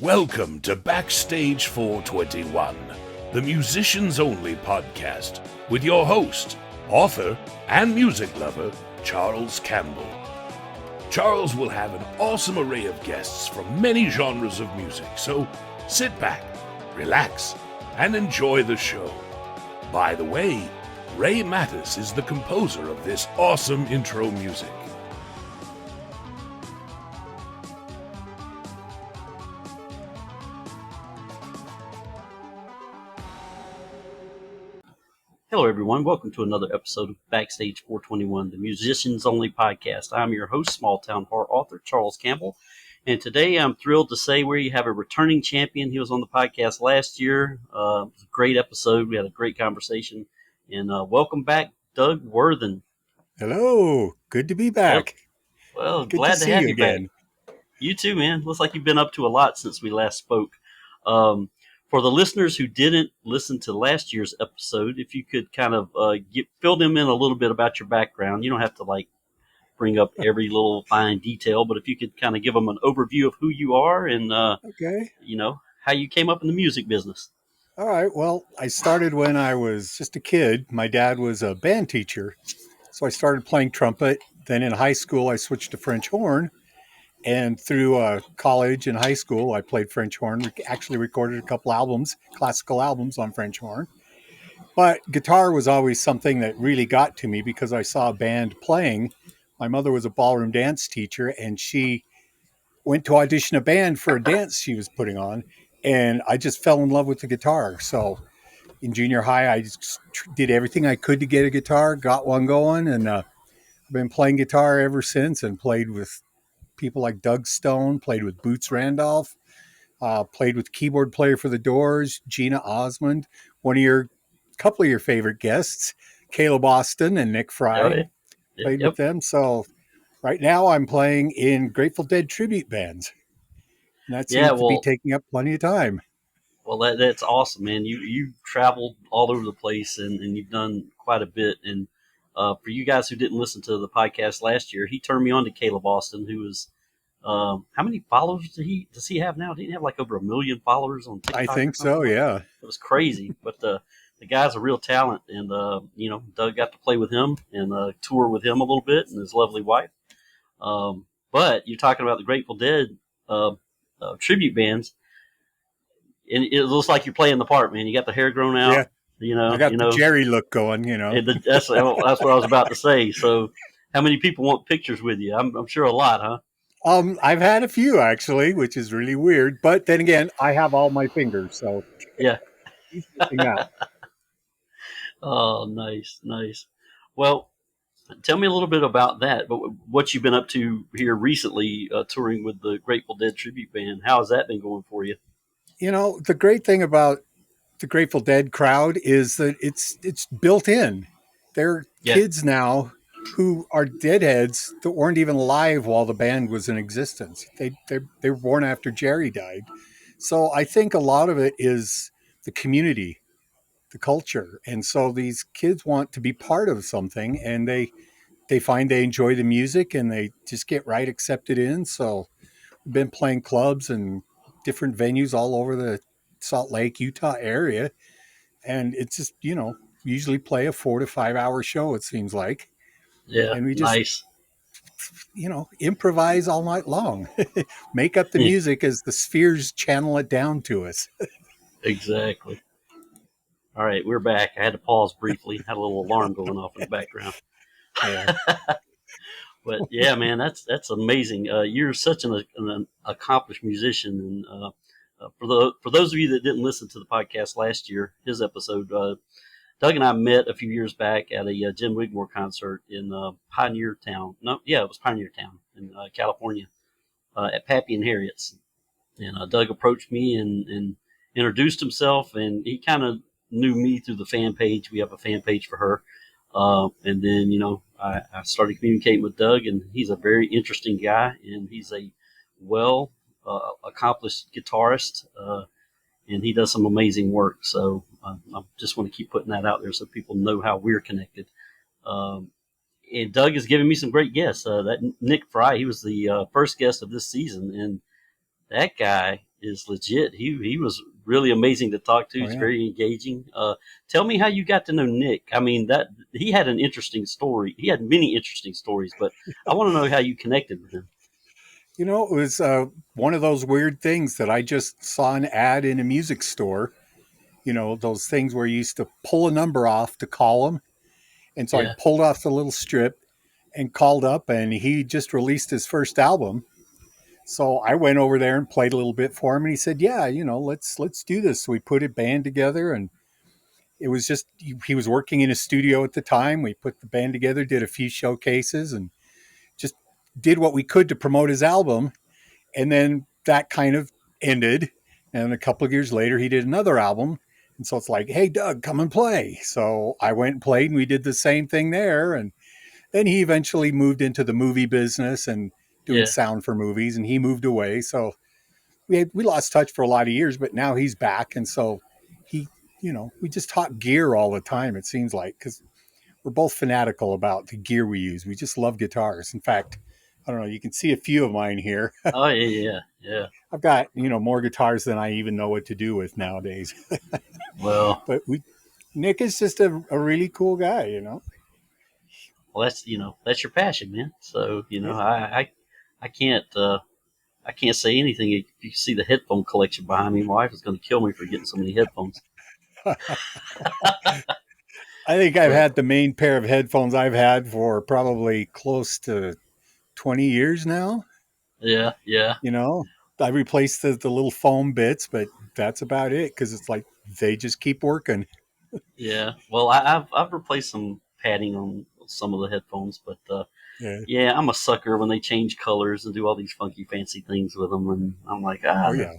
Welcome to Backstage 421, the musicians only podcast with your host, author, and music lover, Charles Campbell. Charles will have an awesome array of guests from many genres of music, so sit back, relax, and enjoy the show. By the way, Ray Mattis is the composer of this awesome intro music. Hello, everyone. Welcome to another episode of Backstage 421, the musicians only podcast. I'm your host, small town horror author Charles Campbell. And today I'm thrilled to say we have a returning champion. He was on the podcast last year. It was a great episode. We had a great conversation. And welcome back, Doug Worthen. Hello. Good to be back. Well, Good glad to have you again. back. You too, man. Looks like you've been up to a lot since we last spoke. For the listeners who didn't listen to last year's episode, if you could kind of fill them in a little bit about your background. You don't have to bring up every little fine detail, but if you could kind of give them an overview of who you are and how you came up in the music business. All right. Well, I started when I was just a kid. My dad was a band teacher, so I started playing trumpet. Then in high school, I switched to French horn. And through college and high school, I played French horn. We actually recorded a couple albums, classical albums on French horn. But guitar was always something that really got to me because I saw a band playing. My mother was a ballroom dance teacher, and she went to audition a band for a dance she was putting on. And I just fell in love with the guitar. So in junior high, I just did everything I could to get a guitar, got one going, and I've been playing guitar ever since and played with people like Doug Stone, played with Boots Randolph, played with keyboard player for the Doors, Gina Osmond, couple of your favorite guests, Caleb Austin and Nick Fry, played with them. So right now I'm playing in Grateful Dead tribute bands. And that seems to be taking up plenty of time. Well, that's awesome, man. You traveled all over the place and you've done quite a bit. And for you guys who didn't listen to the podcast last year, he turned me on to Caleb Austin, who is, how many followers does he have now? Didn't he have over 1 million followers on TikTok? I think so, yeah. It was crazy, but the guy's a real talent, and Doug got to play with him and tour with him a little bit and his lovely wife. But you're talking about the Grateful Dead tribute bands, and it looks like you're playing the part, man. You got the hair grown out. Yeah. I got the Jerry look going, That's what I was about to say. So, how many people want pictures with you? I'm sure a lot, huh? I've had a few actually, which is really weird. But then again, I have all my fingers, so yeah. He's missing out. Oh, nice. Well, tell me a little bit about that. But what you've been up to here recently, touring with the Grateful Dead tribute band. How has that been going for you? The great thing about the Grateful Dead crowd is that it's built in. They're kids now who are deadheads that weren't even alive while the band was in existence. They were born after Jerry died. So I think a lot of it is the community, the culture. And so these kids want to be part of something, and they find they enjoy the music and they just get right accepted in. So we've been playing clubs and different venues all over the Salt Lake, Utah area. And it's just, usually play a 4 to 5 hour show, it seems like. Yeah. And we just, improvise all night long, make up the music as the spheres channel it down to us. Exactly. All right. We're back. I had to pause briefly. Had a little alarm going off in the background. Yeah. But yeah, man, that's amazing. You're such an accomplished musician. And for those of you that didn't listen to the podcast last year, his episode, Doug and I met a few years back at a Jim Wigmore concert in Pioneer Town. It was Pioneer Town in California at Pappy and Harriet's. And Doug approached me and introduced himself, and he kind of knew me through the fan page. We have a fan page for her. And then, I started communicating with Doug, and he's a very interesting guy, and he's a accomplished guitarist, and he does some amazing work. So I just want to keep putting that out there so people know how we're connected. And Doug has given me some great guests. That Nick Fry, he was the first guest of this season, and that guy is legit. He was really amazing to talk to. Oh He's yeah. very engaging. Tell me how you got to know Nick. I mean, that he had an interesting story. He had many interesting stories, but I want to know how you connected with him. You know, it was one of those weird things that I just saw an ad in a music store. You know, those things where you used to pull a number off to call them. And so I Yeah, pulled off the little strip and called up, and he just released his first album. So I went over there and played a little bit for him, and he said, "Yeah, you know, let's do this." So we put a band together, and it was just he was working in a studio at the time. We put the band together, did a few showcases, and just did what we could to promote his album. And then that kind of ended. And a couple of years later, he did another album. And so it's like, hey, Doug, come and play. So I went and played, and we did the same thing there. And then he eventually moved into the movie business and doing yeah. sound for movies, and he moved away. So we lost touch for a lot of years, but now he's back. And so he, you know, we just talk gear all the time, it seems like, because we're both fanatical about the gear we use. We just love guitars. In fact, I don't know, you can see a few of mine here. Oh yeah, yeah. I've got, you know, more guitars than I even know what to do with nowadays. Well, But Nick is just a really cool guy, you know? that's that's your passion, man. So Yeah. I can't I can't say anything. If you see the headphone collection behind me, my wife is going to kill me for getting so many headphones. I think I've But had the main pair of headphones I've had for probably close to 20 years now. yeah, yeah, You know, I replaced the little foam bits, but that's about it because it's like they just keep working. yeah. Well, I've replaced some padding on some of the headphones, but Yeah. yeah, I'm a sucker when they change colors and do all these funky fancy things with them, and I'm like, Oh, no. yeah.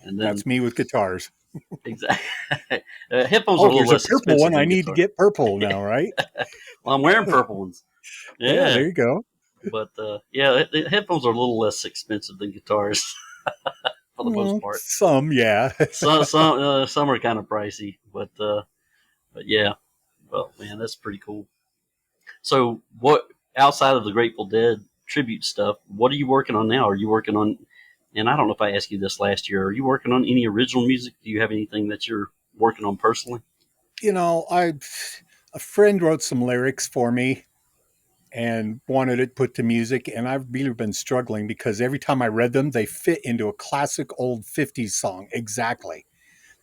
And then That's me with guitars. exactly, headphones are a Oh, little here's a less purple expensive one. I than need to guitar. get purple now, right? Well, I'm wearing purple ones. Yeah, Yeah, there you go. but yeah, the headphones are a little less expensive than guitars for the most part. Some, yeah. Some are kind of pricey, but yeah. Well, man, that's pretty cool. So, what outside of the Grateful Dead tribute stuff, what are you working on now? Are you working on? And I don't know if I asked you this last year. Are you working on any original music? Do you have anything that you're working on personally? You know, a friend wrote some lyrics for me and wanted it put to music, and I've really been struggling because every time I read them, they fit into a classic old 50s song exactly.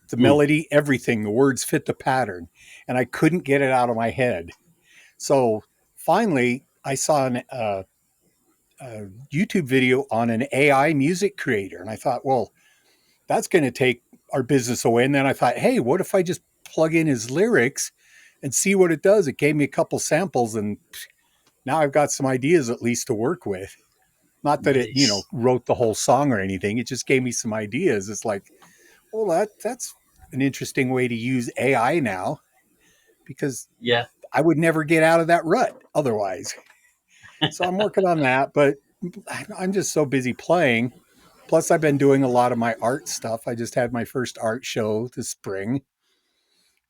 The Hmm. melody, everything, the words fit the pattern, and I couldn't get it out of my head. So finally, I saw a YouTube video on an AI music creator, and I thought, well, that's going to take our business away. And then I thought, hey, what if I just plug in his lyrics and see what it does? It gave me a couple samples, and now I've got some ideas at least to work with. Not that it, you know, Nice. wrote the whole song or anything. It just gave me some ideas. It's like, well, that's an interesting way to use AI now because Yeah. I would never get out of that rut otherwise. So I'm working on that, but I'm just so busy playing. Plus, I've been doing a lot of my art stuff. I just had my first art show this spring,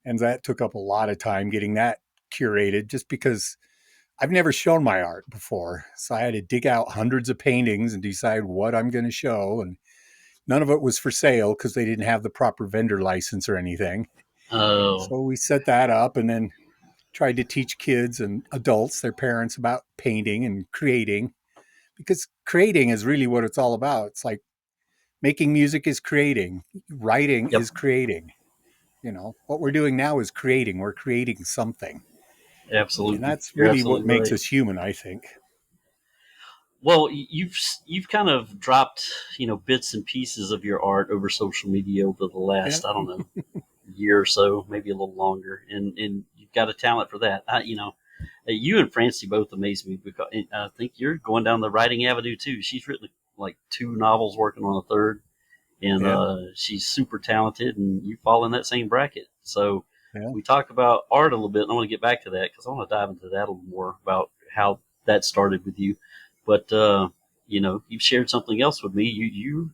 and that took up a lot of time getting that curated just because I've never shown my art before. So I had to dig out hundreds of paintings and decide what I'm going to show. And none of it was for sale because they didn't have the proper vendor license or anything. Oh, So we set that up and then tried to teach kids and adults, their parents, about painting and creating because creating is really what it's all about. It's like making music is creating, writing yep. is creating. You know, what we're doing now is creating. We're creating something. And Absolutely. that's You're really what absolutely makes right. us human, I think. Well, you've kind of dropped bits and pieces of your art over social media over the Yeah. last I don't know year or so, maybe a little longer, and you've got a talent for that. You and Francie both amaze me because I think you're going down the writing avenue too. She's written like two novels, working on a third, and Yeah. she's super talented, and you fall in that same bracket. So Yeah. we talked about art a little bit, and I want to get back to that because I want to dive into that a little more about how that started with you. But you've shared something else with me. You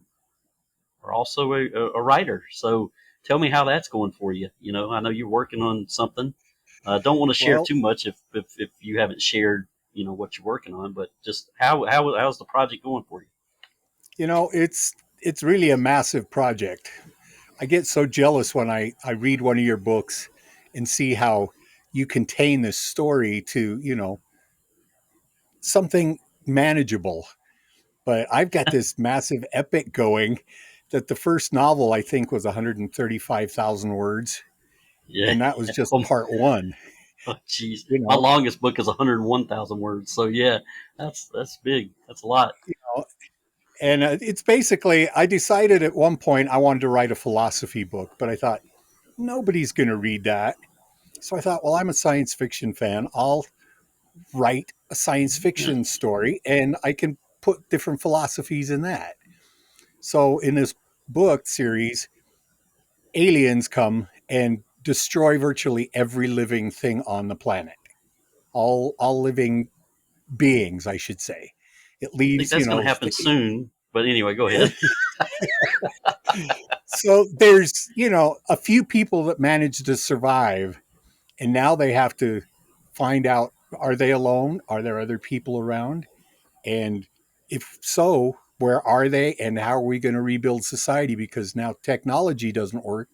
are also a writer, so tell me how that's going for you. I know you're working on something. Don't want to share Well, too much if you haven't shared what you're working on, but just how's the project going for you? you know, it's it's really a massive project. I get so jealous when I read one of your books and see how you contain this story to, something manageable. But I've got this massive epic going that the first novel I think was 135,000 words, Yeah. and that was just Oh, part one. jeez. You My know, longest book is 101,000 words. So yeah, that's big. That's a lot. and it's basically I decided at one point I wanted to write a philosophy book, but I thought nobody's going to read that. So I thought, well, I'm a science fiction fan. I'll write a science Yeah. fiction story and I can put different philosophies in that. So in this book series, aliens come and destroy virtually every living thing on the planet. All living beings, I should say. It I think leaves, that's going to happen soon. But anyway, go ahead. so there's, a few people that manage to survive, and now they have to find out, are they alone? Are there other people around? And if so, where are they? And how are we going to rebuild society? Because now technology doesn't work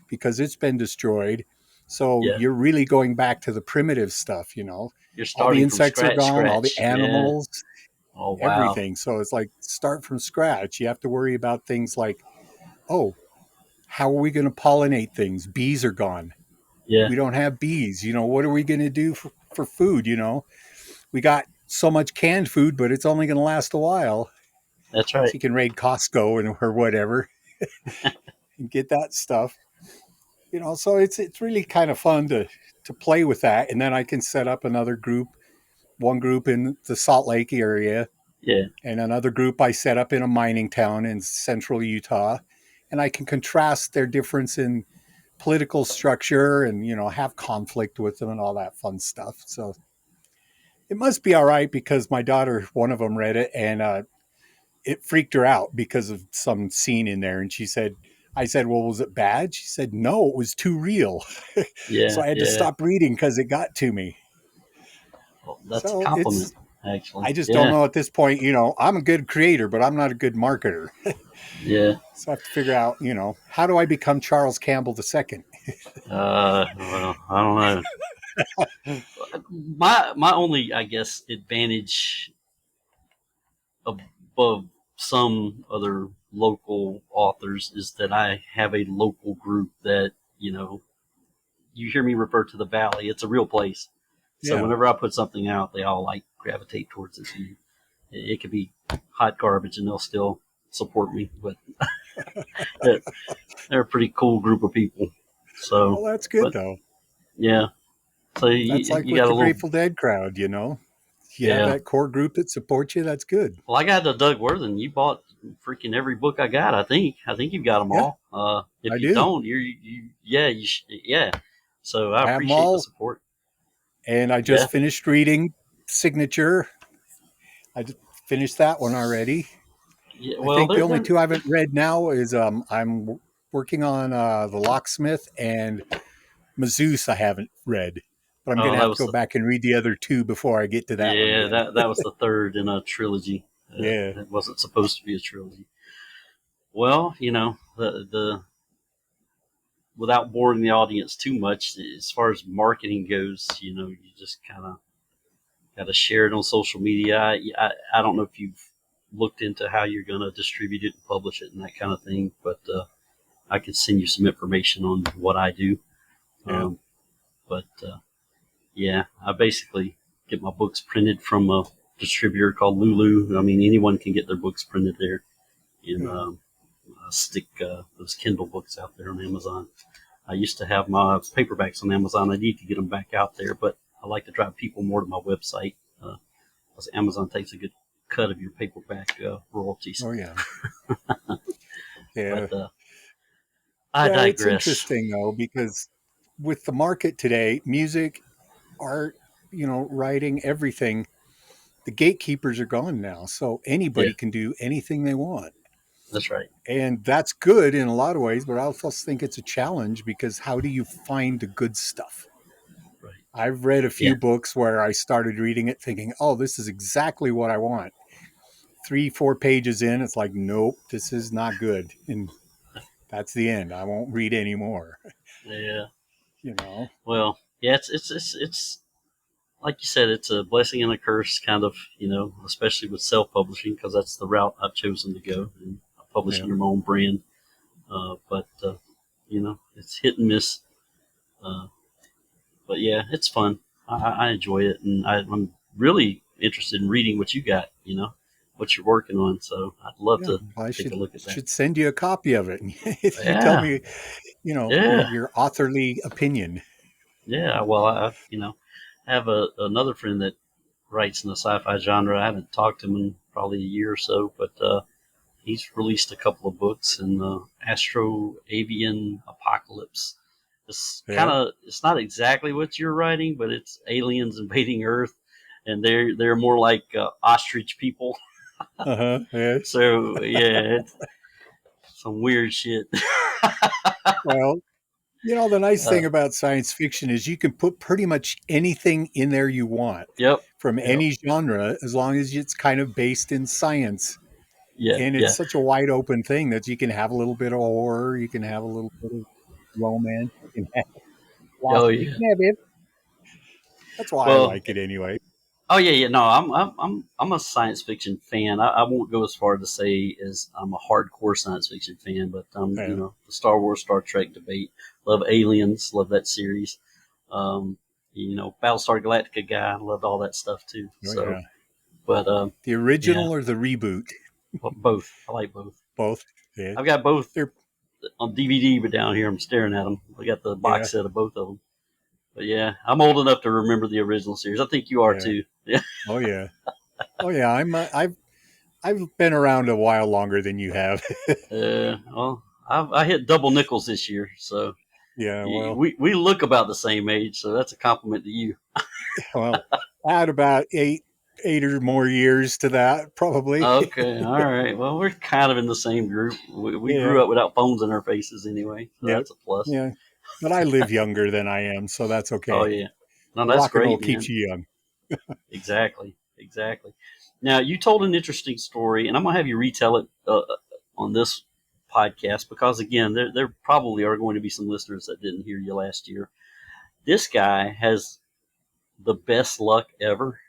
because it's been destroyed. So Yeah. you're really going back to the primitive stuff, You're all the starting from insects are gone, all the scratch. Yeah. animals, Oh, wow. everything. So it's like start from scratch. You have to worry about things like, oh, how are we going to pollinate things? Bees are gone. Yeah, We don't have bees. What are we going to do for food? We got so much canned food, but it's only going to last a while. that's So right. you can raid Costco or whatever and get that stuff. So it's really kind of fun to play with that. And then I can set up another group, one group in the Salt Lake area, Yeah. and another group I set up in a mining town in central Utah. And I can contrast their difference in political structure and, have conflict with them and all that fun stuff. So it must be all right because my daughter, one of them read it, and it freaked her out because of some scene in there. And I said, well, was it bad? She said, no, it was too real. So Yeah. I had to Yeah. stop reading because it got to me. Well, that's a So compliment, actually. I just don't Yeah. know at this point, I'm a good creator, but I'm not a good marketer. Yeah. So I have to figure out, how do I become Charles Campbell II? Well, I don't know. My only, I guess, advantage above some other local authors is that I have a local group that, you know, you hear me refer to the Valley. It's a real place. So Yeah. whenever I put something out, they all like gravitate towards it. And it could be hot garbage and they'll still support me. But they're, they're a pretty cool group of people. So, Well, that's good but though. yeah. So That's like you with got a the little, Grateful Dead crowd, You have yeah. that core group that supports you. That's good. Well, I got the Doug Worthen. You bought freaking every book I got. I think you've got them Yeah, all. I If you do. don't, yeah, yeah. So I I have them appreciate the all. support. And I Yeah, just finished reading Signature. I just finished that one already. yeah. I Well, think the only they're two I haven't read now is I'm working on The Locksmith and Mazeus I haven't read. But I'm going oh to that have to was go back and read the other two before I get to that one yeah again. that was the third in a trilogy. Yeah. It wasn't supposed to be a trilogy. Well, you know the without boring the audience too much, as far as marketing goes, you know, you just kind of got to share it on social media. I don't know if you've looked into how you're going to distribute it and publish it and that kind of thing, but I can send you some information on what I do. Yeah. But yeah, I basically get my books printed from a distributor called Lulu. I mean, anyone can get their books printed there. And Yeah. I stick those Kindle books out there on Amazon. I used to have my paperbacks on Amazon. I need to get them back out there, but I like to drive people more to my website because Amazon takes a good cut of your paperback royalties. Oh, yeah. Yeah. But I Yeah. It's digress. interesting, though, because with the market today, music, art, writing, everything, the gatekeepers are gone now. So Yeah, anybody can do anything they want. that's right. And that's good in a lot of ways, but I also think it's a challenge because how do you find the good stuff? Right. I've read a Yeah, few books where I started reading it thinking, oh, this is exactly what I want. 3-4 pages in, it's like, nope, this is not good, and that's the end. I won't read anymore. Yeah. You know. Well, yeah, it's like you said, it's a blessing and a curse, kind of, especially with self-publishing, because that's the route I've chosen to go, and publish Yeah. under my own brand. But it's hit and miss. But yeah, it's fun. I enjoy it, and I'm really interested in reading what you got. What you're working on. So I'd love Yeah, to I take a look at that. should send you a copy of it. If you tell Yeah, me, yeah, your authorly opinion. yeah. Well, I have another friend that writes in the sci-fi genre. I haven't talked to him in probably a year or so, but he's released a couple of books in Astro Avian Apocalypse. Yeah. It's not exactly what you're writing, but it's aliens invading Earth, and they're more like ostrich people. Uh-huh. Yes. So yeah, it's some weird shit. Well, the nice uh, thing about science fiction is you can put pretty much anything in there you want yep, from yep, any genre, as long as it's kind of based in science. yeah, And it's yeah. such a wide open thing that you can have a little bit of horror, you can have a little bit of romance, you can have Oh philosophy, you yeah. can have it. That's why I Well, like it anyway. oh yeah, yeah. No, I'm a science fiction fan. I won't go as far to say as I'm a hardcore science fiction fan, but Yeah. the Star Wars, Star Trek debate. Love Aliens. Love that series. Um, Battlestar Galactica guy. Loved all that stuff too. Oh So, yeah. but The yeah, original or the reboot? both. I like both. Both. Yeah. I've got both They're on DVD, but down here I'm staring at them. I got the yeah. box set of both of them. But yeah, I'm old enough to remember the original series. I think you are Yeah. too. Yeah. Oh yeah. Oh yeah. I've been around a while longer than you have. Well, I hit double nickels this year, so Yeah. Well. we look about the same age, so that's a compliment to you. Well. I had about eight or more years to that, probably. Okay, all right. Well, we're kind of in the same group. We Yeah. grew up without phones in our faces anyway, so Yeah. that's a plus. Yeah. But I live younger than I am, so that's Oh okay. yeah, no, that's Rock and roll great, keeps man. you young. Exactly, exactly. Now you told an interesting story, and I'm gonna have you retell it on this podcast because again, there probably are going to be some listeners that didn't hear you last year. This guy has the best luck ever,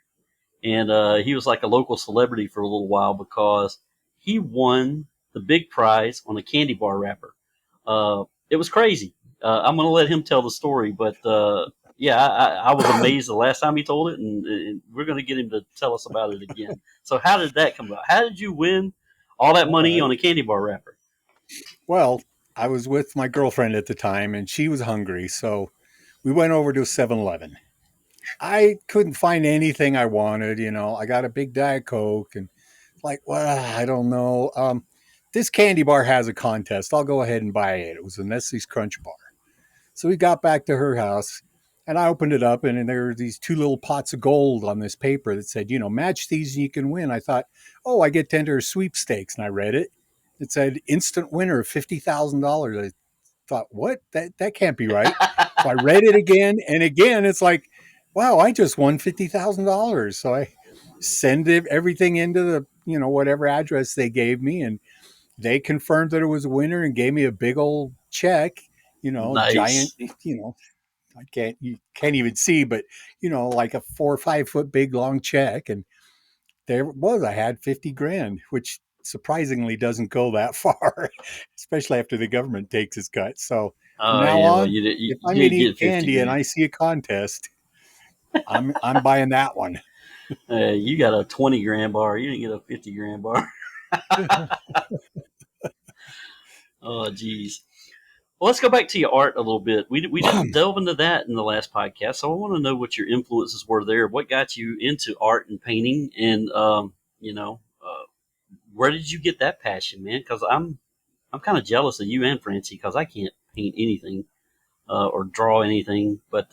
and he was like a local celebrity for a little while because he won the big prize on a candy bar wrapper. It was crazy. I'm going to let him tell the story, but yeah, I was amazed the last time he told it, and we're going to get him to tell us about it again. So, how did that come about? How did you win all that All money right. on a candy bar wrapper? Well, I was with my girlfriend at the time, and she was hungry, so we went over to a 7-Eleven. I couldn't find anything I wanted. I got a big Diet Coke, and like, well, I don't know. This candy bar has a contest. I'll go ahead and buy it. It was a Nestle's Crunch Bar. So we got back to her house, and I opened it up, and there were these two little pots of gold on this paper that said, match these and you can win. I thought, oh, I get to enter sweepstakes, and I read it. It said instant winner of $50,000. I thought, what? That can't be right. So I read it again and again. It's like, wow, I just won $50,000. So I send everything into the whatever address they gave me, and they confirmed that it was a winner and gave me a big old check. Giant. Nice. You can't even see, but like a 4 or 5 foot big long check, and there it was. I had 50 grand, which surprisingly doesn't go that far, especially after the government takes its cut. So from Oh now yeah, well on, if you I'm did eating get 50 candy and grand. I see a contest, I'm buying that one. You got a 20 grand bar. You didn't get a 50 grand bar. Oh, geez. Well, let's go back to your art a little bit. We didn't delve into that in the last podcast, so I want to know what your influences were there. What got you into art and painting, and where did you get that passion, man? Because I'm kind of jealous of you and Francie because I can't paint anything or draw anything. But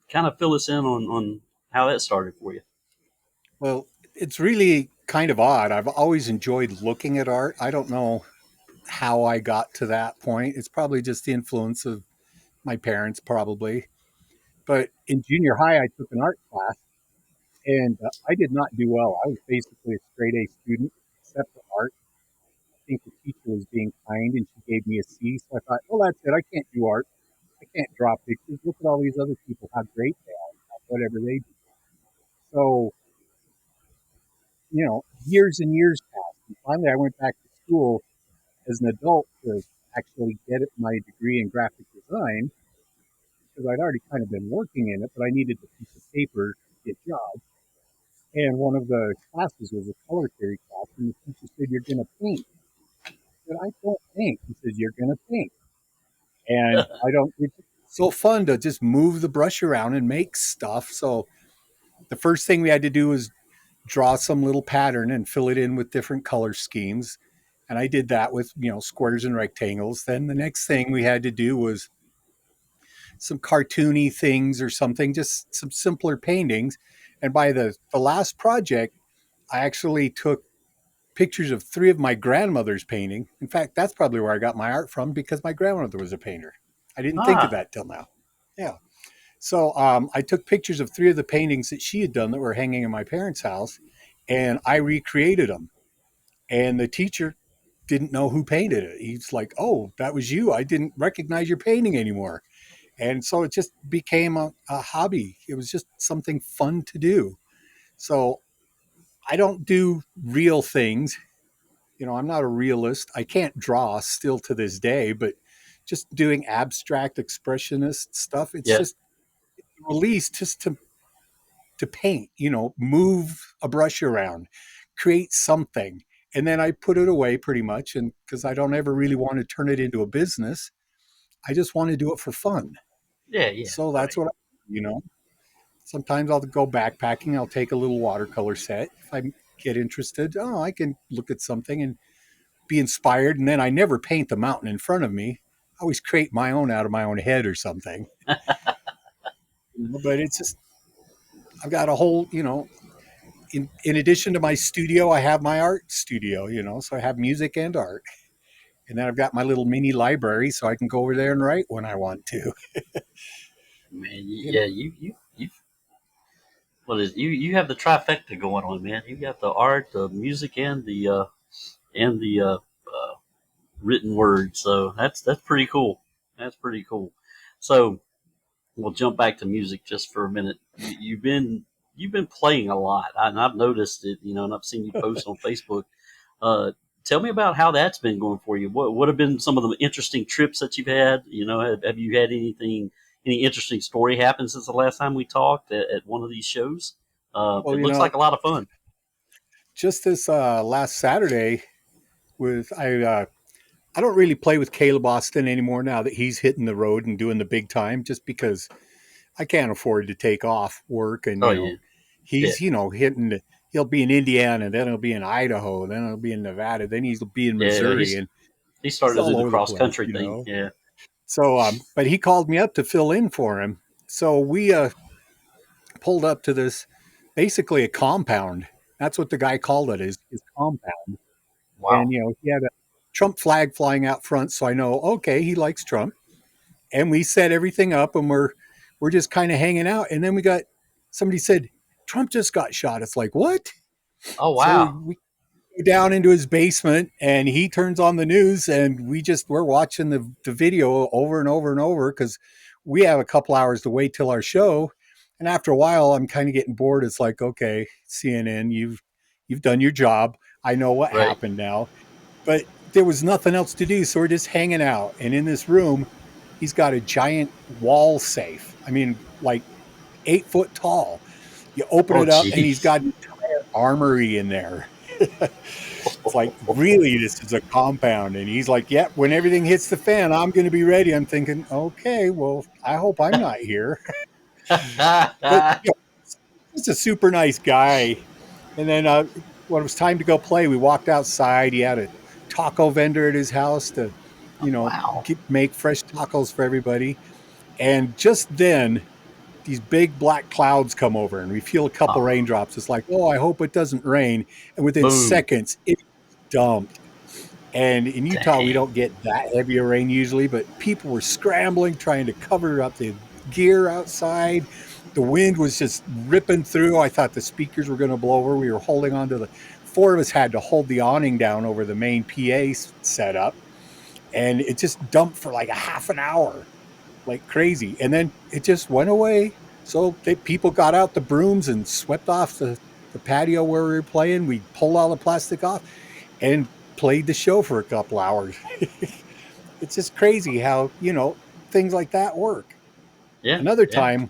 kind of fill us in on how that started for you. Well, it's really kind of odd. I've always enjoyed looking at art. I don't know how I got to that point. It's probably just the influence of my parents, probably. But in junior high, I took an art class, And I did not do well. I was basically a straight A student, except for art. I think the teacher was being kind and she gave me a C. So I thought, well, that's it. I can't do art. I can't draw pictures. Look at all these other people, how great they are, whatever they do. So, years and years passed. And finally, I went back to school as an adult to actually get my degree in graphic design because I'd already kind of been working in it, but I needed the piece of paper to get jobs. And one of the classes was a color theory class, and the teacher said, "You're going to paint." I said, "I don't paint." He says, "You're going to paint." And I don't, it's so fun to just move the brush around and make stuff. So the first thing we had to do was draw some little pattern and fill it in with different color schemes. And I did that with, squares and rectangles. Then the next thing we had to do was some cartoony things or something, just some simpler paintings. And by the last project, I actually took pictures of 3 of my grandmother's painting. In fact, that's probably where I got my art from because my grandmother was a painter. I didn't think of Ah, that till now. Yeah. So I took pictures of 3 of the paintings that she had done that were hanging in my parents' house, and I recreated them. And the teacher didn't know who painted it. He's like, "Oh, that was you. I didn't recognize your painting anymore." And so it just became a hobby. It was just something fun to do. So I don't do real things. I'm not a realist. I can't draw still to this day, but just doing abstract expressionist stuff, it's yeah, just release just to paint, move a brush around, create something. And then I put it away pretty much. And because I don't ever really want to turn it into a business, I just want to do it for fun. yeah, yeah. So that's Right. what sometimes I'll go backpacking. I'll take a little watercolor set. If I get interested, I can look at something and be inspired. And then I never paint the mountain in front of me. I always create my own out of my own head or something. But it's just, I've got a whole, in addition to my studio, I have my art studio, so I have music and art. And then I've got my little mini library so I can go over there and write when I want to. Man, You yeah, know, you what is you have the trifecta going on, man. You got the art, the music, and the written word. So that's pretty cool. That's pretty cool. So we'll jump back to music just for a minute. You've been playing a lot, and I've noticed it. And I've seen you post on Facebook. Uh, Tell me about how that's been going for you. What have been some of the interesting trips that you've had? Have you had any interesting story happen since the last time we talked at one of these shows? well, It looks like a lot of fun. just this last Saturday with I don't really play with Caleb Austin anymore now that he's hitting the road and doing the big time, just because I can't afford to take off work. And Oh yeah, yeah, he's hitting. He'll be in Indiana, then he'll be in Idaho, then he'll be in Nevada, then he'll be in yeah. Missouri, and He he's started to all do the over the cross place. country thing. Yeah. So, but he called me up to fill in for him. So we pulled up to this, basically a compound. That's what the guy called it, is compound. Wow. And he had a Trump flag flying out front, so I know, okay, he likes Trump. And we set everything up, and we're just kind of hanging out. And then we got somebody said Trump just got shot. It's like, what? Oh So we wow. go down into his basement, and he turns on the news, and we're watching the video over and over and over because we have a couple hours to wait till our show. And after a while, I'm kind of getting bored. It's like, okay, CNN, you've done your job. I know what Right. happened now. But there was nothing else to do, so we're just hanging out. And in this room, he's got a giant wall safe. I mean, like 8 foot tall. You open Oh it up, and he's jeez. got an entire armory in there. It's like, really, this is a compound. And he's like, "Yep, when everything hits the fan, I'm going to be ready." I'm thinking, okay, well, I hope I'm not here. But he's a super nice guy. And then when it was time to go play, we walked outside. He had a taco vendor at his house to, Wow. make fresh tacos for everybody. And just then, these big black clouds come over, and we feel a couple Oh, raindrops. It's like, oh, I hope it doesn't rain. And within boom. seconds, it dumped. And in Utah, we Dang. don't get that heavy a rain usually, but people were scrambling, trying to cover up gear outside. The wind was just ripping through. I thought the speakers were going to blow over. We were holding on to the four of us had to hold the awning down over the main PA setup, and it just dumped for like a half an hour, like crazy. And then it just went away. So people got out the brooms and swept off the patio where we were playing. We pulled all the plastic off and played the show for a couple hours. It's just crazy how, things like that work. Yeah, Another yeah. time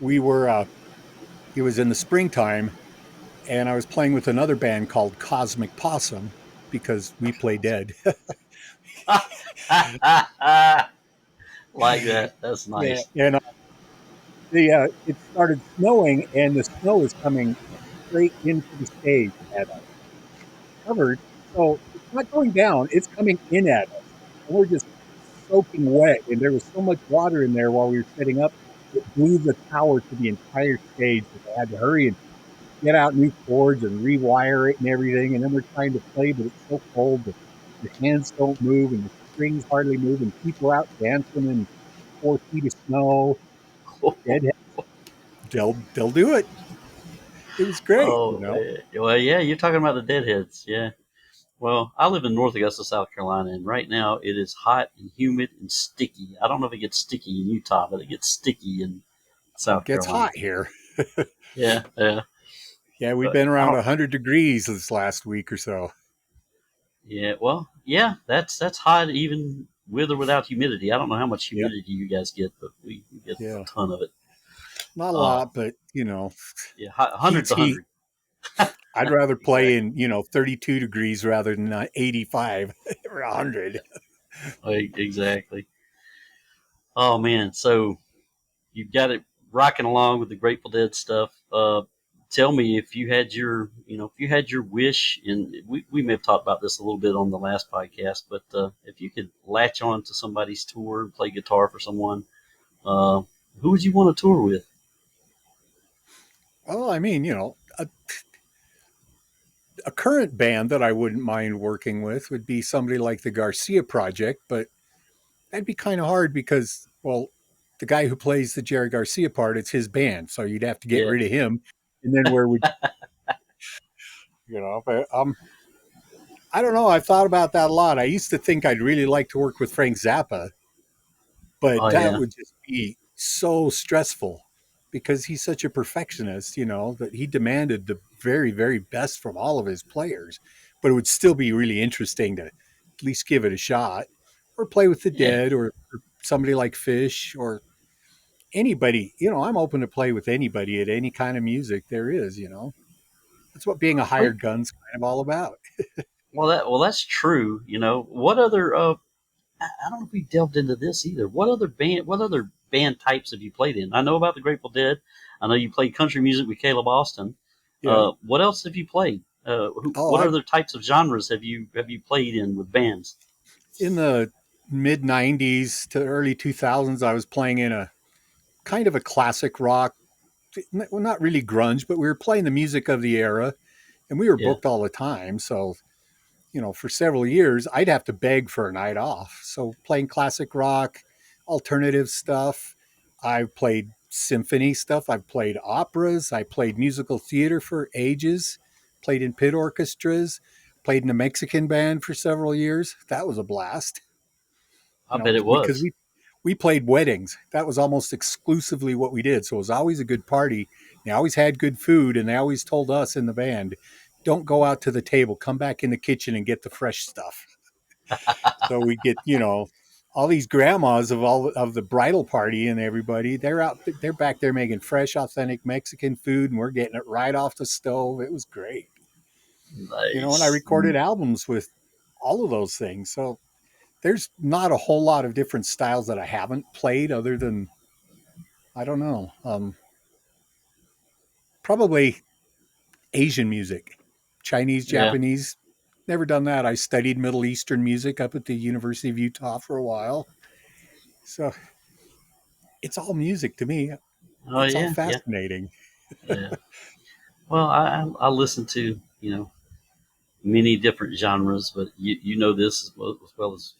we were, it was in the springtime, and I was playing with another band called Cosmic Possum because we play dead. Like that. That's Yeah. nice. And it started snowing, and the snow is coming straight into the stage at us, covered. So it's not going down, it's coming in at us. And we're just soaking wet. And there was so much water in there while we were setting up, it blew the power to the entire stage. So they had to hurry and get out new cords and rewire it and everything. And then we're trying to play, but it's so cold that your hands don't move and the strings hardly move. And people out dancing in 4 feet of snow. Deadhead, they'll do it. It was great, Oh man. Well, yeah, you're talking about the Deadheads. Yeah. Well, I live in North Augusta, South Carolina, and right now it is hot and humid and sticky. I don't know if it gets sticky in Utah, but it gets sticky in South Gets Carolina. hot here. Yeah, yeah. Yeah, we've But been I around don't. 100 degrees this last week or so. Yeah, well, yeah, that's hot even with or without humidity. I don't know how much Yep. humidity you guys get, but we get a Yeah. ton of it. Not a Uh, lot, but, yeah, heat's hundreds of heat. hundred. I'd rather play Exactly. in, 32 degrees rather than 85 or 100. Exactly. Oh man, so you've got it rocking along with the Grateful Dead stuff. Tell me if you had if you had your wish, and we may have talked about this a little bit on the last podcast, but if you could latch on to somebody's tour and play guitar for someone, uh, who would you want to tour with? Well, I mean, a current band that I wouldn't mind working with would be somebody like the Garcia Project, but that'd be kind of hard because, well, the guy who plays the Jerry Garcia part, it's his band, so you'd have to get Yeah, rid of him. And then where would but I don't know. I've thought about that a lot. I used to think I'd really like to work with Frank Zappa, but oh that yeah, would just be so stressful because he's such a perfectionist, that he demanded the very, very best from all of his players. But it would still be really interesting to at least give it a shot or play with the yeah. Dead or somebody like Fish or anybody. I'm open to play with anybody at any kind of music there is. That's what being a Well, hired gun's kind of all about. that's true. What other? I don't know if we delved into this either. What other band types have you played in? I know about the Grateful Dead. I know you played country music with Caleb Austin. Yeah. What else have you played? Oh, What I other types of genres have you played in with bands? in the mid 90s to early 2000s I was playing in a kind of a classic rock, well, not really grunge, but we were playing the music of the era and we were Yeah, booked all the time. So, for several years, I'd have to beg for a night off. So, playing classic rock, alternative stuff. I've played symphony stuff. I've played operas. I played musical theater for ages, played in pit orchestras, played in a Mexican band for several years. That was a blast. I bet it Because was. we played weddings. That was almost exclusively what we did. So it was always a good party. They always had good food, and they always told us in the band, "Don't go out to the table. Come back in the kitchen and get the fresh stuff." So we get all these grandmas of all of the bridal party and everybody. They're back there making fresh, authentic Mexican food, and we're getting it right off the stove. It was great. And I Nice. recorded albums with all of those things. So there's not a whole lot of different styles that I haven't played other than I don't know. Probably Asian music, Chinese, Yeah. Japanese. Never done that. I studied Middle Eastern music up at the University of Utah for a while. So it's all music to me. Oh It's all yeah. Yeah. fascinating. Yeah. Well, I listen to many different genres, but you know this as well as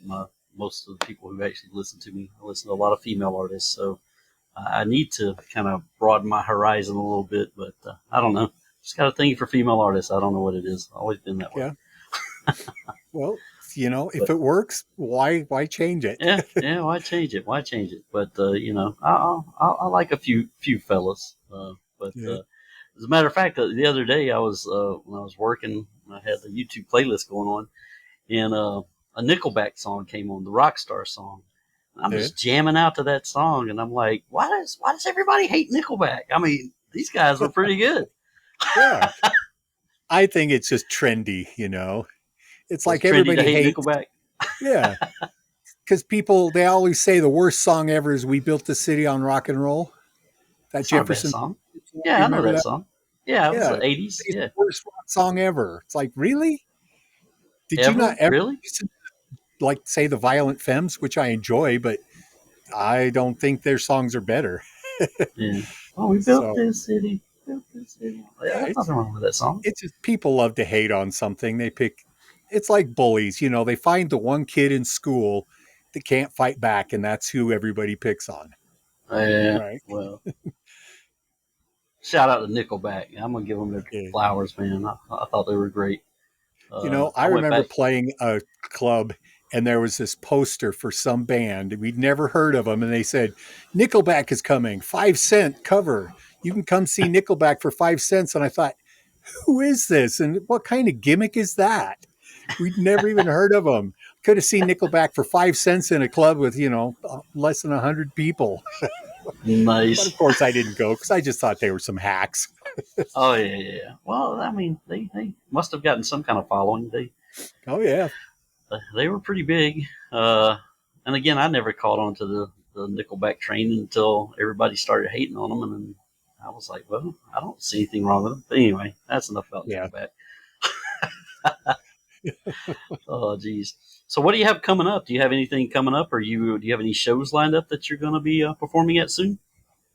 most of the people who actually listen to me. I listen to a lot of female artists, so I need to kind of broaden my horizon a little bit, but I don't know. Just got a thing for female artists. I don't know what it is. Always been that way. Yeah. Well, if But it works, why change it? yeah. Why change it? Why change it? But I like a few fellas. But Yeah. as a matter of fact, the other day I was when I was working, I had the YouTube playlist going on, and a Nickelback song came on, the Rockstar song. I'm Yeah. just jamming out to that song, and I'm like, why does everybody hate Nickelback? I mean, these guys were pretty good. Yeah. I think it's just trendy, It's Was like it trendy to everybody hate hates. Nickelback? Yeah. Because they always say the worst song ever is "We Built the City on Rock and Roll." That That's not a bad Jefferson song. song. Do Yeah, you I know remember that that? song. Yeah, it was Yeah. the '80s. It's Yeah, the worst rock song ever. It's like, really? Did you not ever ever really? listen to, like, say, the Violent Femmes, which I enjoy, but I don't think their songs are better. Yeah. Oh, we built So, this city. Built this city. Yeah, yeah, there's nothing wrong with that song. it's just people love to hate on something. They pick, it's like bullies, they find the one kid in school that can't fight back, and that's who everybody picks on. Yeah. Right. Well, shout out to Nickelback. I'm gonna give them their Yeah. flowers, man. I thought they were great. I I went remember back. playing a club and there was this poster for some band. We'd never heard of them. And they said, Nickelback is coming, 5 cent cover. You can come see Nickelback for 5 cents. And I thought, who is this? And what kind of gimmick is that? We'd never even heard of them. Could have seen Nickelback for 5 cents in a club with, less than 100 people. But of Nice. course I didn't go because I just thought they were some hacks. Oh yeah. Well, I mean, they must have gotten some kind of following. Oh, yeah. They were pretty big. And again, I never caught on to the Nickelback train until everybody started hating on them, and then I was like, well, I don't see anything wrong with them. But anyway, that's enough about Yeah. Nickelback. Oh, geez. So, what do you have coming up? Do you have anything coming up, or do you have any shows lined up that you're going to be performing at soon?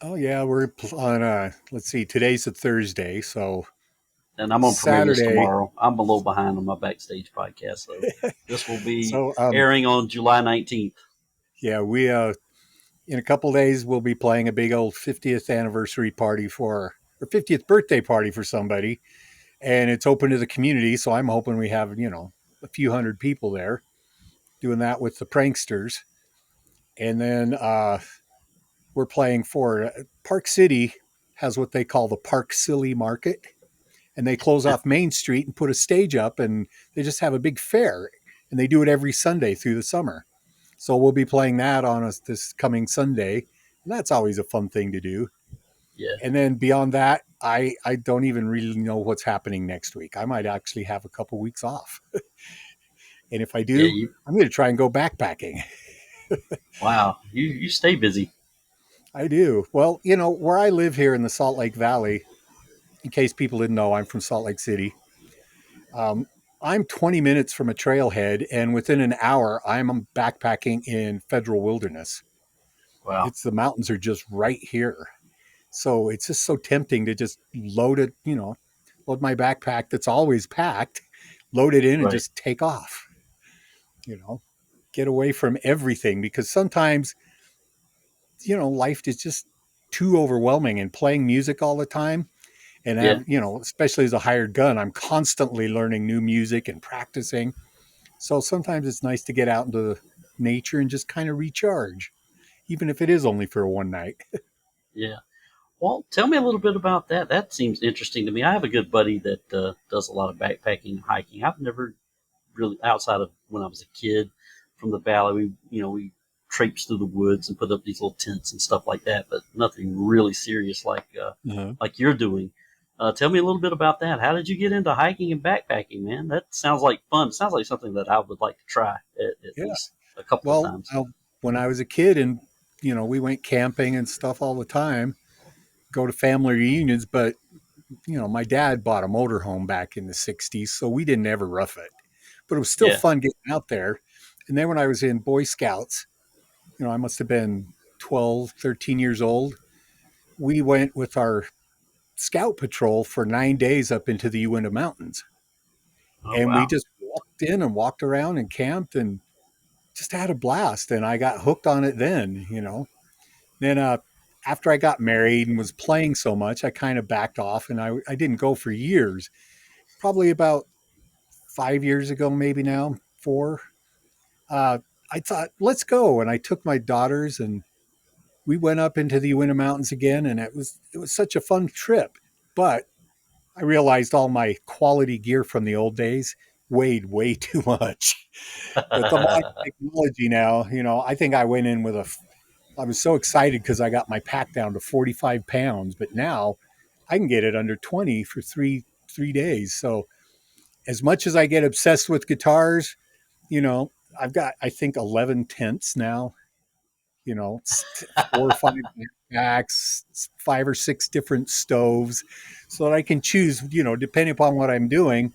Oh, yeah. We're on, let's see, today's a Thursday. So And I'm going to premiere this Saturday. tomorrow. I'm a little behind on my Backstage podcast, so this will be So, airing on July 19th. yeah, in a couple days, we'll be playing a big old 50th anniversary party or 50th birthday party for somebody. And it's open to the community. So I'm hoping we have, a few hundred people there doing that with the Pranksters. And then we're playing for Park City has what they call the Park Silly Market. And they close off Main Street and put a stage up and they just have a big fair. And they do it every Sunday through the summer. So we'll be playing that on us this coming Sunday. And that's always a fun thing to do. Yeah. And then beyond that, I don't even really know what's happening next week. I might actually have a couple weeks off. And if I Yeah. do, I'm going to try and go backpacking. Wow. You stay busy. I do. Well, where I live here in the Salt Lake Valley, in case people didn't know, I'm from Salt Lake City. I'm 20 minutes from a trailhead, and within an hour, I'm backpacking in federal wilderness. Wow. The mountains are just right here. So it's just so tempting to just load my backpack that's always packed, load it in and Right. just take off, you know, get away from everything because sometimes, life is just too overwhelming and playing music all the time. And Yeah. especially as a hired gun, I'm constantly learning new music and practicing. So sometimes it's nice to get out into nature and just kind of recharge, even if it is only for one night. Yeah. Well, tell me a little bit about that. That seems interesting to me. I have a good buddy that does a lot of backpacking and hiking. I've never really, outside of when I was a kid, from the valley, we traipsed through the woods and put up these little tents and stuff like that, but nothing really serious Uh-huh. like you're doing. Tell me a little bit about that. How did you get into hiking and backpacking, man? That sounds like fun. It sounds like something that I would like to try at Yeah. least a couple of Well, times. when I was a kid and, we went camping and stuff all the time, go to family reunions, but, my dad bought a motorhome back in the 60s, so we didn't ever rough it. But it was still Yeah. fun getting out there. And then when I was in Boy Scouts, I must have been 12, 13 years old. We went with our scout patrol for 9 days up into the Uinta Mountains. Oh And we wow. just walked in and walked around and camped and just had a blast. And I got hooked on it then. Then after I got married and was playing so much, I kind of backed off and I didn't go for years. Probably about 5 years ago, maybe now, four. Uh, I thought, let's go. And I took my daughters and we went up into the Uinta Mountains again. And it was such a fun trip. But I realized all my quality gear from the old days weighed way too much. With the modern technology now, I think I went in with I was so excited because I got my pack down to 45 pounds, but now I can get it under 20 for three days. So as much as I get obsessed with guitars, you know, I've got, I think, 11 tents now, 4 or 5 packs, 5 or 6 different stoves so that I can choose, depending upon what I'm doing,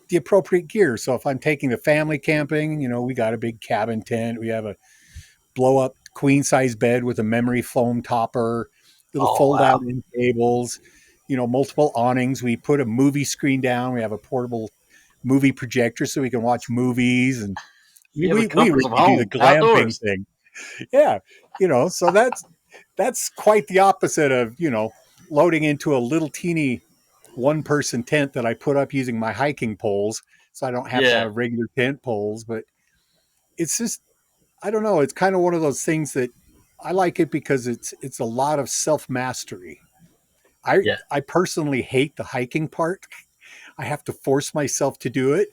the appropriate gear. So if I'm taking the family camping, we got a big cabin tent. We have a blow up queen size bed with a memory foam topper, little Oh, fold out wow. end tables, multiple awnings. We put a movie screen down. We have a portable movie projector so we can watch movies. And I mean, Yeah, the we comforts really of do the home, glamping outdoors. thing. Yeah. So that's quite the opposite of, loading into a little teeny 1-person tent that I put up using my hiking poles. So I don't have to Yeah, have regular tent poles, but it's just, I don't know. It's kind of one of those things that I like it because it's a lot of self mastery. I yeah, I personally hate the hiking part. I have to force myself to do it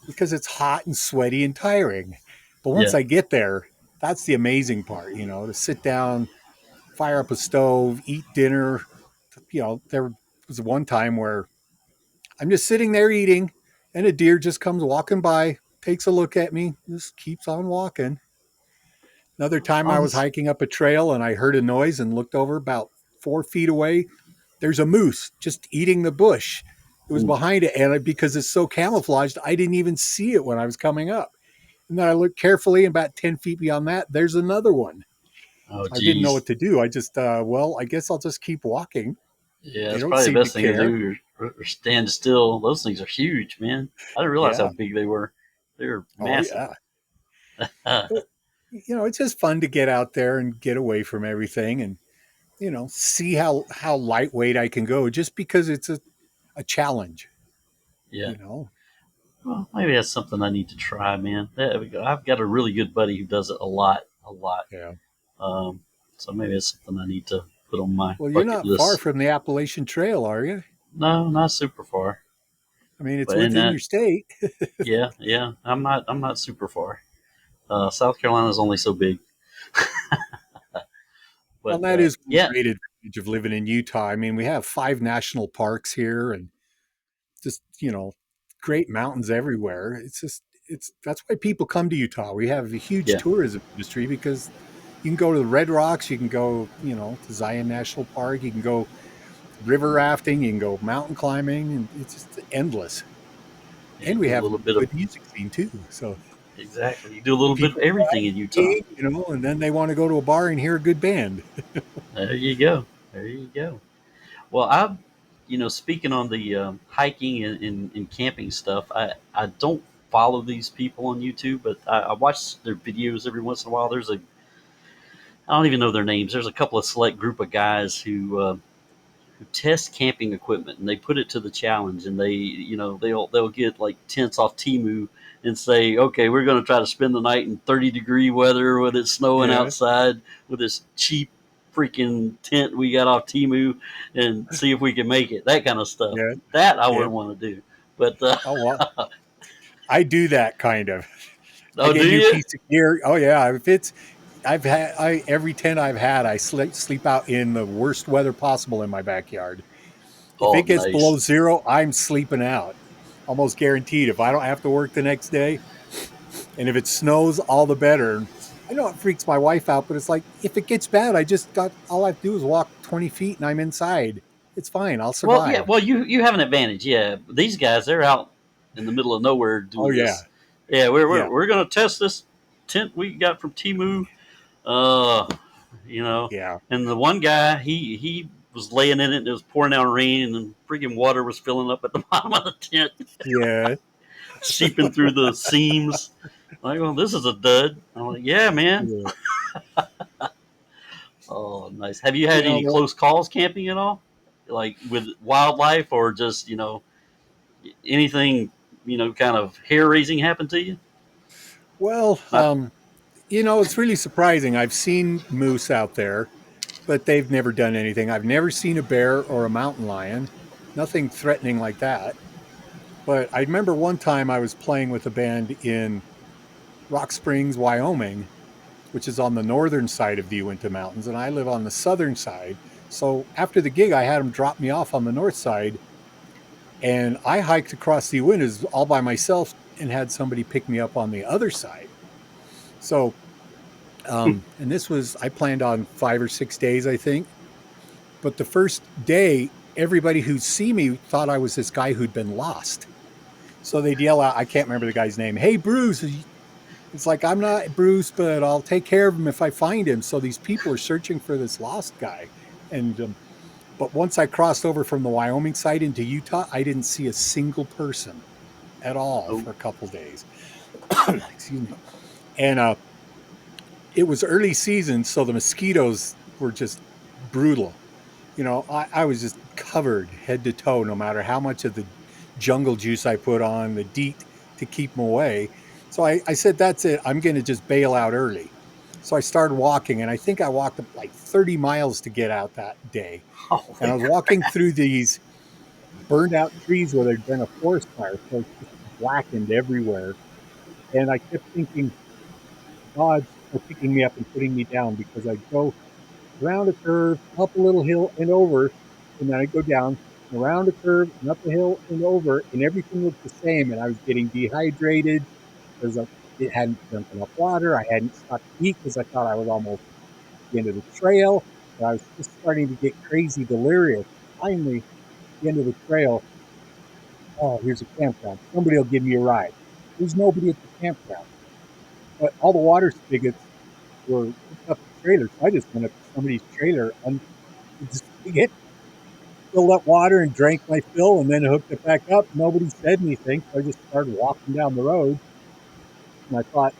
because it's hot and sweaty and tiring. But once yeah, I get there, that's the amazing part, to sit down, fire up a stove, eat dinner. There was one time where I'm just sitting there eating and a deer just comes walking by, takes a look at me, just keeps on walking. Another time I was honest. hiking up a trail and I heard a noise and looked over about 4 feet away. There's a moose just eating the bush. It was Mm. behind it. And because it's so camouflaged, I didn't even see it when I was coming up. And then I looked carefully, and about 10 feet beyond that, there's another one. Oh, I didn't know geez. what to do. I just, I guess I'll just keep walking. Yeah, They it's don't probably the seem to best thing to care. do or stand still. Those things are huge, man. I didn't realize how Yeah. big they were. They were Oh, massive. yeah. But, it's just fun to get out there and get away from everything and, see how lightweight I can go just because it's a challenge, Yeah. you know? Well, maybe that's something I need to try, man. Yeah, I've got a really good buddy who does it a lot, a lot. Yeah. Um, so maybe it's something I need to put on my Well, you're bucket not far list. from the Appalachian Trail, are you? No, not super far, I mean, it's but in within that, your state. yeah, yeah, I'm not super far. South Carolina is only so big, Well, but that is one yeah, great advantage of living in Utah. I mean, we have 5 national parks here and just, great mountains everywhere. That's why people come to Utah. We have a huge yeah, tourism industry because you can go to the Red Rocks, you can go, to Zion National Park, you can go river rafting, you can go mountain climbing, and it's just endless. yeah. And we Do a have a little bit of good music scene too. So exactly. You do a little bit of people go out everything in Utah. skiing, and then they want to go to a bar and hear a good band. There you go. There you go. Well, speaking on the hiking and camping stuff, I don't follow these people on YouTube, but I watch their videos every once in a while. I don't even know their names. There's a couple of select group of guys who test camping equipment and they put it to the challenge, and they'll get like tents off Timu and say, okay, we're going to try to spend the night in 30-degree weather with it snowing Yeah, outside with this cheap freaking tent we got off Timu and see if we can make it. That kind of stuff. yeah, That I yeah. wouldn't want to do. But Oh well, I do that kind of. I oh, get do a new you? piece of gear. Oh yeah, if it's I've had I every tent I've had, I sleep out in the worst weather possible in my backyard. If Oh, it gets below nice. zero, I'm sleeping out. Almost guaranteed. If I don't have to work the next day, and if it snows, all the better. I know it freaks my wife out, but it's like if it gets bad, I just got all I have to do is walk 20 feet and I'm inside. It's fine. I'll Well, yeah. survive. Well, you have an advantage. Yeah, these guys, they're out in the middle of nowhere Oh doing yeah, this. Yeah, yeah, we're gonna test this tent we got from Timu. Uh, you know, yeah, and the one guy, he was laying in it and it was pouring down rain and then freaking water was filling up at the bottom of the tent, yeah. seeping through the seams. Like, well, this is a dud. I'm like, yeah, man. Yeah. Oh, nice. Have you had any Well, close calls camping at all? Like with wildlife or just, anything, kind of hair raising happen to you? well, Not, it's really surprising. I've seen moose out there, but they've never done anything. I've never seen a bear or a mountain lion, nothing threatening like that. But I remember one time I was playing with a band in Rock Springs, Wyoming, which is on the northern side of the Uinta Mountains, and I live on the southern side. So after the gig, I had them drop me off on the north side, and I hiked across the Uintas all by myself and had somebody pick me up on the other side. So, and this was, I planned on 5 or 6 days, I think. But the first day, everybody who'd see me thought I was this guy who'd been lost. So they'd yell out, I can't remember the guy's name. Hey, Bruce. It's like, I'm not Bruce, but I'll take care of him if I find him. So these people are searching for this lost guy. And, but once I crossed over from the Wyoming side into Utah, I didn't see a single person at all oh, for a couple days. Excuse me. And it was early season, so the mosquitoes were just brutal. I was just covered head to toe, no matter how much of the jungle juice I put on, the DEET to keep them away. So I said, that's it. I'm going to just bail out early. So I started walking, and I think I walked up like 30 miles to get out that day. And I was walking through these burned out trees where there'd been a forest fire, so it's just blackened everywhere. And I kept thinking, God's for picking me up and putting me down, because I'd go around a curve, up a little hill and over, and then I'd go down, around a curve and up a hill and over, and everything looked the same. And I was getting dehydrated because it hadn't drunk enough water. I hadn't stopped to eat because I thought I was almost at the end of the trail. And I was just starting to get crazy delirious. Finally, at the end of the trail, oh, here's a campground. Somebody will give me a ride. There's nobody at the campground, but all the water spigots were hooked up to trailers. So I just went up to somebody's trailer and just filled up water and drank my fill, and then hooked it back up. Nobody said anything, so I just started walking down the road. And I thought,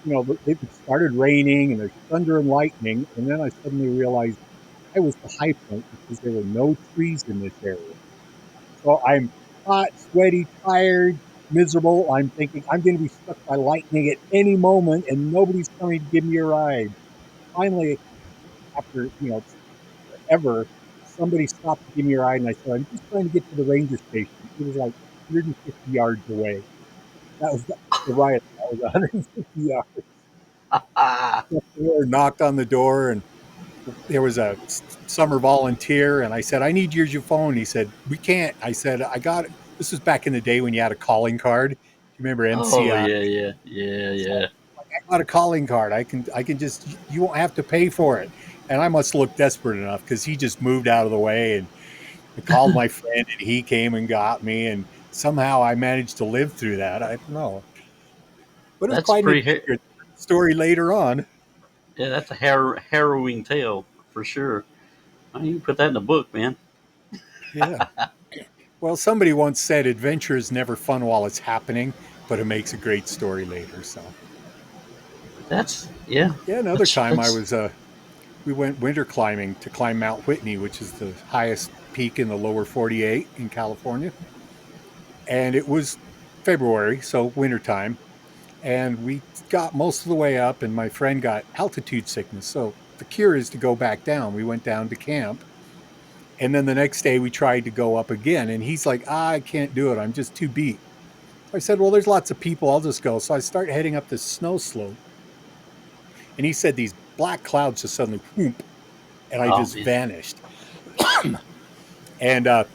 it started raining and there's thunder and lightning, and then I suddenly realized I was the high point because there were no trees in this area. So I'm hot, sweaty, tired, miserable. I'm thinking I'm going to be struck by lightning at any moment, and nobody's coming to give me a ride. Finally, after forever, somebody stopped to give me a ride, and I said, I'm just trying to get to the ranger station. It was like 150 yards away. That was the ride. That was 150 yards. Knocked on the door, and there was a summer volunteer, and I said, I need your phone. He said, we can't. I said, I got it. This was back in the day when you had a calling card. Do you remember oh MCI? yeah. I got a calling card. I can just, you won't have to pay for it. And I must look desperate enough because he just moved out of the way, and I called my friend, and he came and got me, and somehow I managed to live through that. I don't know, but it was That's quite an pretty. adventure. Story later on. Yeah, that's a harrowing tale for sure. I mean, you can put that in a book, man. Yeah. Well, somebody once said adventure is never fun while it's happening, but it makes a great story later. So That's yeah. yeah, another time I That's was we went winter climbing to climb Mount Whitney, which is the highest peak in the lower 48 in California. And it was February, so wintertime. And we got most of the way up, and my friend got altitude sickness. So the cure is to go back down. We went down to camp. And then the next day we tried to go up again. And he's like, I can't do it. I'm just too beat. So I said, well, there's lots of people. I'll just go. So I start heading up this snow slope. And he said these black clouds just suddenly, whoop, and I oh just man. vanished. And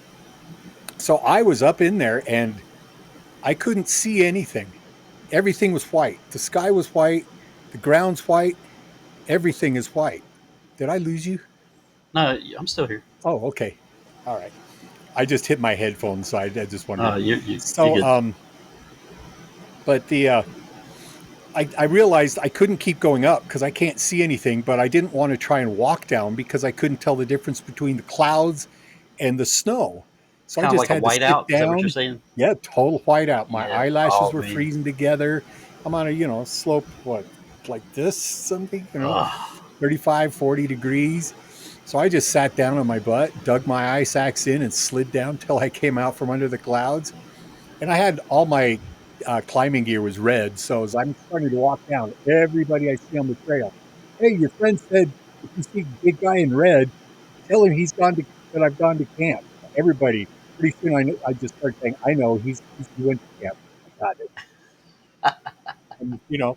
so I was up in there, and I couldn't see anything. Everything was white. The sky was white. The ground's white. Everything is white. Did I lose you? No, I'm still here. Oh, okay. All right. I just hit my headphones, so I just wondered. You're So, good. but I realized I couldn't keep going up because I can't see anything, but I didn't want to try and walk down because I couldn't tell the difference between the clouds and the snow. So I Kind of just like a had to sit whiteout. Is that what you're down. saying? Yeah, total whiteout. My Yeah. eyelashes Oh were man. freezing together. I'm on a, slope, what, like this, something, Ugh. 35, 40 degrees. So I just sat down on my butt, dug my ice axe in, and slid down till I came out from under the clouds. And I had all my climbing gear was red. So as I'm starting to walk down, everybody I see on the trail, hey, your friend said if you see a big guy in red, tell him that I've gone to camp. Everybody, pretty soon I just started saying, I know he went to camp. I got it. And,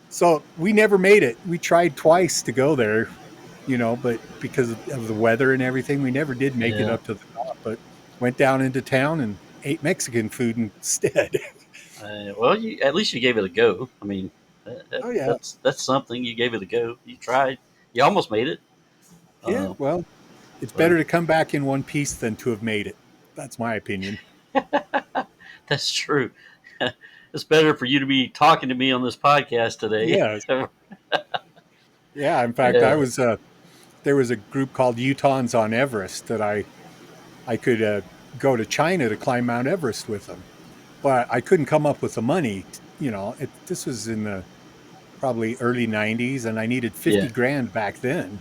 so we never made it. We tried twice to go there, but because of the weather and everything, we never did make it Yeah. up to the top, but went down into town and ate Mexican food instead. Well, at least you gave it a go. I mean, Oh yeah. that's something. You gave it a go. You tried. You almost made it. Yeah. Uh, Well, it's so better to come back in one piece than to have made it. That's my opinion. that's true. It's better for you to be talking to me on this podcast today. Yes. Yeah. In fact, Yeah. there was a group called Utahns on Everest that I could go to China to climb Mount Everest with them, but I couldn't come up with the money. This was in the probably early '90s, and I needed Yeah. 50 grand back then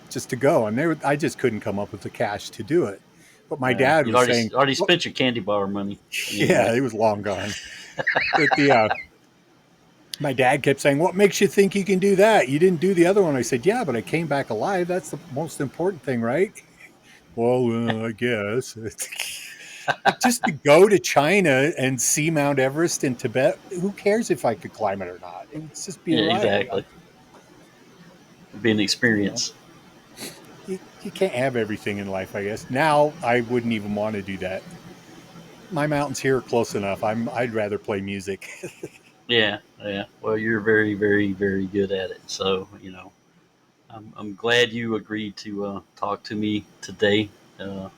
just to go, and I just couldn't come up with the cash to do it. But my dad You'd was saying, already "Well, spent your candy bar money yeah, anyway. it was long gone." But my dad kept saying, "What makes you think you can do that? You didn't do the other one." I said, "Yeah, but I came back alive. That's the most important thing, right?" Well, I guess. Like just to go to China and see Mount Everest in Tibet, who cares if I could climb it or not? It would just be a Yeah, riot. exactly. It'd be an You know, experience. you can't have everything in life, I guess. Now I wouldn't even want to do that. My mountains here are close enough. I'd rather play music. Yeah, yeah. Well, you're very, very, very good at it. So, I'm glad you agreed to talk to me today. Uh,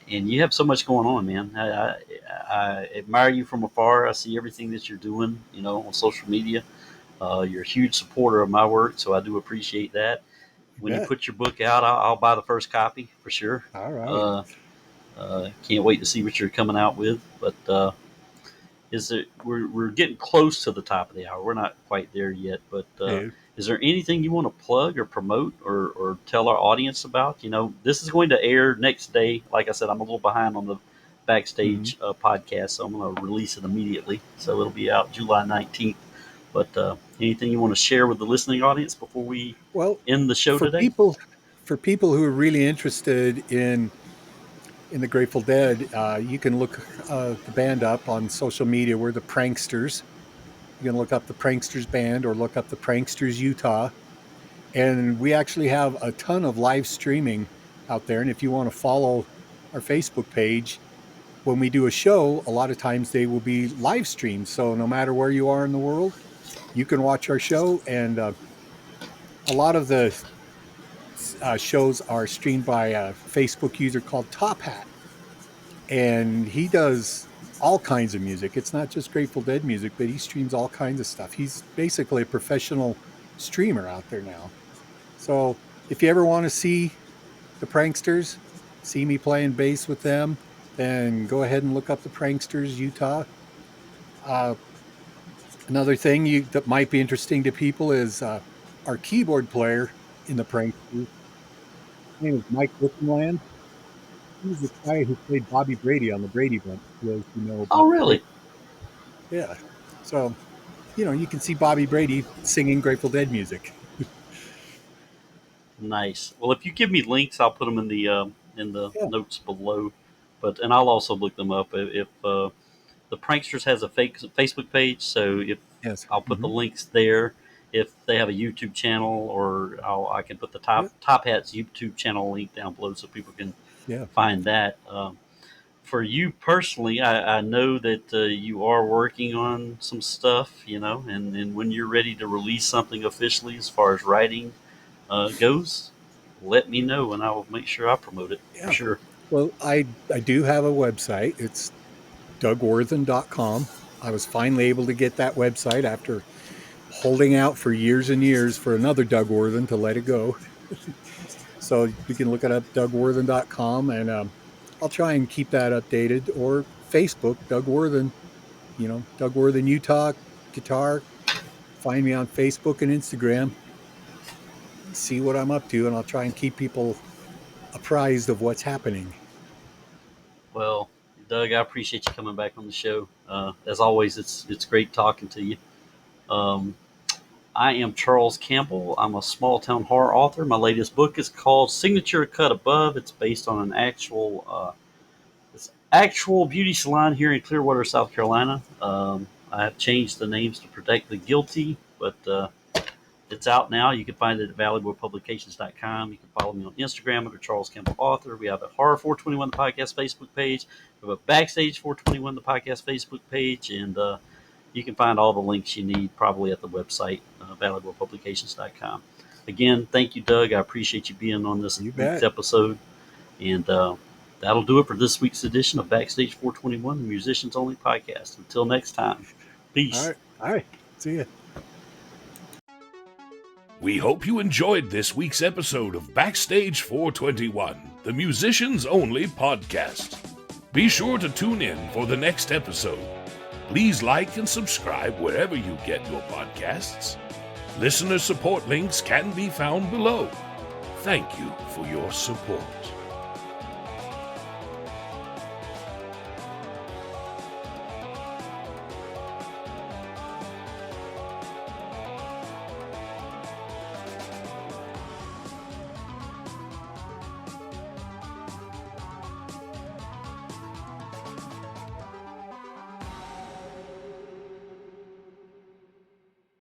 and you have so much going on, man. I admire you from afar. I see everything that you're doing, on social media. You're a huge supporter of my work, so I do appreciate that. You When you bet. put your book out, I'll buy the first copy for sure. All right. Uh, can't wait to see what you're coming out with. But we're getting close to the top of the hour. We're not quite there yet, but Yeah. is there anything you want to plug or promote or tell our audience about? This is going to air next day. Like I said, I'm a little behind on the Mhm. Backstage podcast, so I'm going to release it immediately. So it'll be out July 19th. But anything you want to share with the listening audience before we Well, end the show for today? people for people who are really interested in the Grateful Dead, you can look the band up on social media. We're the Pranksters. You can look up the Pranksters band or look up the Pranksters Utah. And we actually have a ton of live streaming out there. And if you want to follow our Facebook page, when we do a show, a lot of times they will be live streamed. So no matter where you are in the world, you can watch our show. And a lot of the shows are streamed by a Facebook user called Tophat. And he does all kinds of music. It's not just Grateful Dead music, but he streams all kinds of stuff. He's basically a professional streamer out there now. So if you ever want to see the Pranksters, see me playing bass with them, then go ahead and look up the Pranksters Utah. Uh, Another thing that might be interesting to people is our keyboard player in the Pranksters. His name is Mike Wickenland. He's the guy who played Bobby Brady on the Brady Bunch. For those who know Oh, about the Brady. really? Yeah. So, you can see Bobby Brady singing Grateful Dead music. Nice. Well, if you give me links, I'll put them in the Yeah. notes below. And I'll also look them up if the Pranksters has a fake Facebook page. So if Yes. I'll put the Hmm. links there. If they have a YouTube channel, or I can put the Yeah. Top Hat's YouTube channel link down below so people can Yeah. find that. For you personally, I know that you are working on some stuff, and when you're ready to release something officially as far as writing goes, let me know and I will make sure I promote it for Yeah. sure. Well, I do have a website. It's dougworthen.com. I was finally able to get that website after holding out for years and years for another Doug Worthen to let it go. So you can look it up, dougworthen.com, and I'll try and keep that updated. Or Facebook, Doug Worthen, Doug Worthen Utah Guitar. Find me on Facebook and Instagram. see what I'm up to, and I'll try and keep people apprised of what's happening. Well, Doug, I appreciate you coming back on the show. As always, it's great talking to you. Um, I am Charles Campbell. I'm a small town horror author. My latest book is called Signature Cut Above. It's based on an actual beauty salon here in Clearwater, South Carolina. I have changed the names to protect the guilty, but it's out now. You can find it at valuablepublications.com. You can follow me on Instagram under Charles Campbell Author. We have a Horror 421 the podcast Facebook page. We have a Backstage 421 the podcast Facebook page, and you can find all the links you need probably at the website, valuablepublications.com. Again, thank you, Doug. I appreciate you being on this week's episode. And that'll do it for this week's edition of Backstage 421, the Musicians Only podcast. Until next time, peace. All right. See ya. We hope you enjoyed this week's episode of Backstage 421, the Musicians Only podcast. Be sure to tune in for the next episode. Please like and subscribe wherever you get your podcasts. Listener support links can be found below. Thank you for your support.